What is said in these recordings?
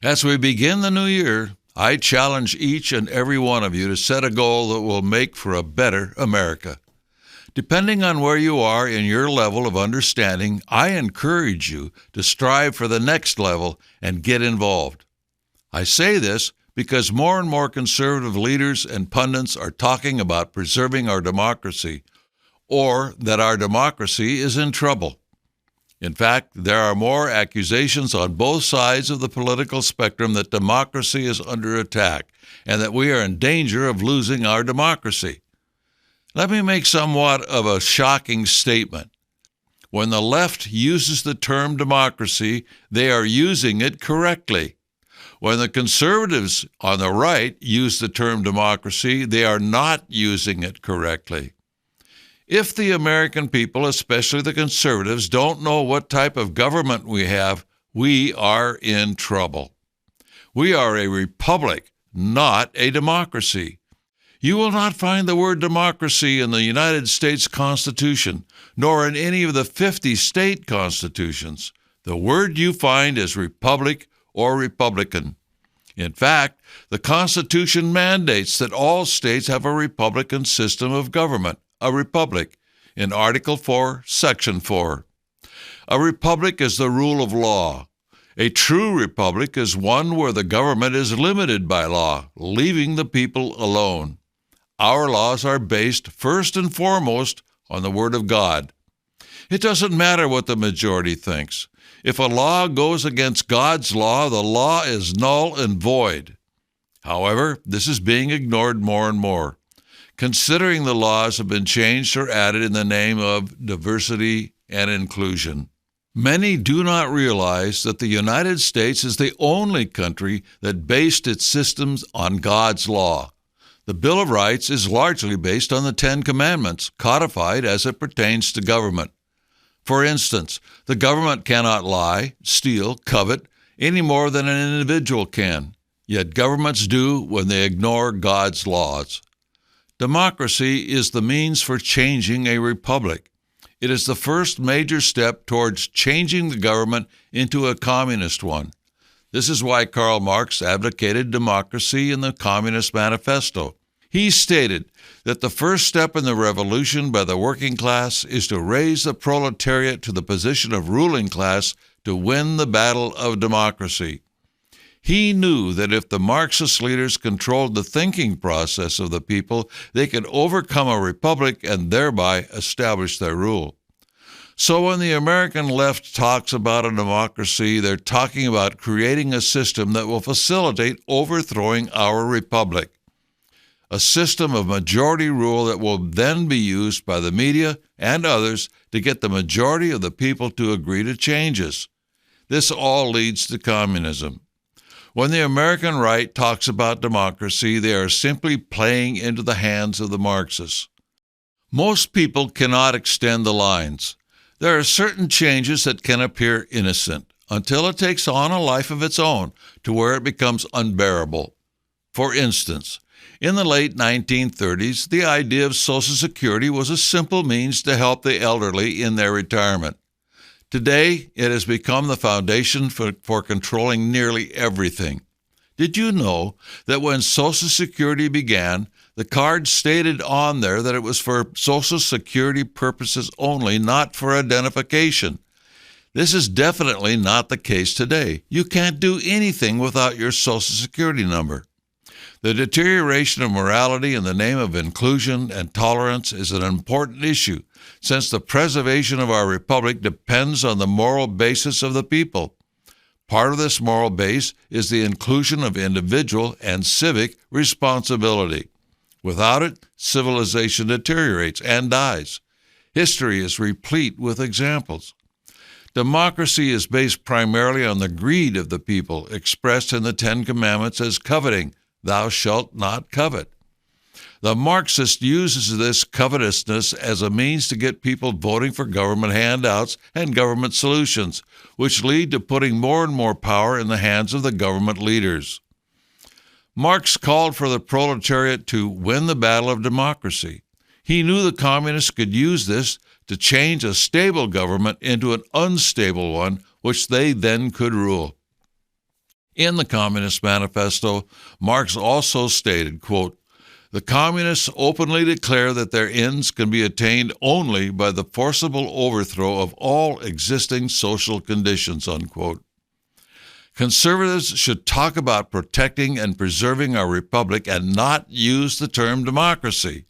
As we begin the new year, I challenge each and every one of you to set a goal that will make for a better America. Depending on where you are in your level of understanding, I encourage you to strive for the next level and get involved. I say this because more and more conservative leaders and pundits are talking about preserving our democracy, or that our democracy is in trouble. In fact, there are more accusations on both sides of the political spectrum that democracy is under attack and that we are in danger of losing our democracy. Let me make somewhat of a shocking statement. When the left uses the term democracy, they are using it correctly. When the conservatives on the right use the term democracy, they are not using it correctly. If the American people, especially the conservatives, don't know what type of government we have, we are in trouble. We are a republic, not a democracy. You will not find the word democracy in the United States Constitution, nor in any of the 50 state constitutions. The word you find is republic or republican. In fact, the Constitution mandates that all states have a republican system of government, a republic, in Article 4, Section 4. A republic is the rule of law. A true republic is one where the government is limited by law, leaving the people alone. Our laws are based first and foremost on the Word of God. It doesn't matter what the majority thinks. If a law goes against God's law, the law is null and void. However, this is being ignored more and more, considering the laws have been changed or added in the name of diversity and inclusion. Many do not realize that the United States is the only country that based its systems on God's law. The Bill of Rights is largely based on the Ten Commandments, codified as it pertains to government. For instance, the government cannot lie, steal, covet, any more than an individual can. Yet governments do when they ignore God's laws. Democracy is the means for changing a republic. It is the first major step towards changing the government into a communist one. This is why Karl Marx advocated democracy in the Communist Manifesto. He stated that the first step in the revolution by the working class is to raise the proletariat to the position of ruling class to win the battle of democracy. He knew that if the Marxist leaders controlled the thinking process of the people, they could overcome a republic and thereby establish their rule. So when the American left talks about a democracy, they're talking about creating a system that will facilitate overthrowing our republic. A system of majority rule that will then be used by the media and others to get the majority of the people to agree to changes. This all leads to communism. When the American right talks about democracy, they are simply playing into the hands of the Marxists. Most people cannot extend the lines. There are certain changes that can appear innocent until it takes on a life of its own to where it becomes unbearable. For instance, in the late 1930s, the idea of Social Security was a simple means to help the elderly in their retirement. Today, it has become the foundation for controlling nearly everything. Did you know that when Social Security began, the card stated on there that it was for Social Security purposes only, not for identification? This is definitely not the case today. You can't do anything without your Social Security number. The deterioration of morality in the name of inclusion and tolerance is an important issue, since the preservation of our republic depends on the moral basis of the people. Part of this moral base is the inclusion of individual and civic responsibility. Without it, civilization deteriorates and dies. History is replete with examples. Democracy is based primarily on the greed of the people, expressed in the Ten Commandments as coveting, thou shalt not covet. The Marxist uses this covetousness as a means to get people voting for government handouts and government solutions, which lead to putting more and more power in the hands of the government leaders. Marx called for the proletariat to win the battle of democracy. He knew the communists could use this to change a stable government into an unstable one, which they then could rule. In the Communist Manifesto, Marx also stated, quote, "The communists openly declare that their ends can be attained only by the forcible overthrow of all existing social conditions," unquote. Conservatives should talk about protecting and preserving our republic and not use the term democracy.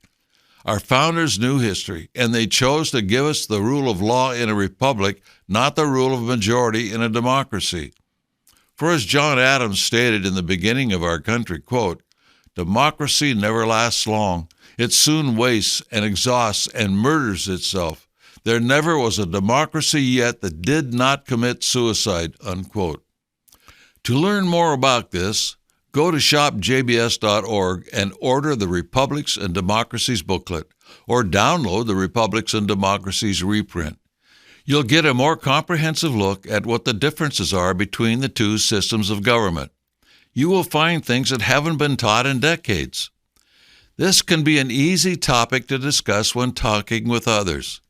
Our founders knew history, and they chose to give us the rule of law in a republic, not the rule of majority in a democracy. For as John Adams stated in the beginning of our country, quote, "Democracy never lasts long. It soon wastes and exhausts and murders itself. There never was a democracy yet that did not commit suicide," unquote. To learn more about this, go to shopjbs.org and order the Republics and Democracies booklet, or download the Republics and Democracies reprint. You'll get a more comprehensive look at what the differences are between the two systems of government. You will find things that haven't been taught in decades. This can be an easy topic to discuss when talking with others.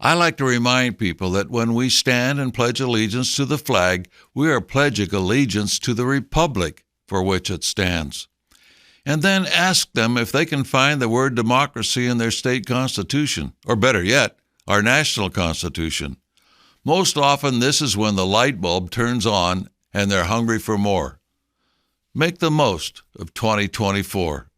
I like to remind people that when we stand and pledge allegiance to the flag, we are pledging allegiance to the republic for which it stands. And then ask them if they can find the word democracy in their state constitution, or better yet, our national constitution. Most often, this is when the light bulb turns on and they're hungry for more. Make the most of 2024.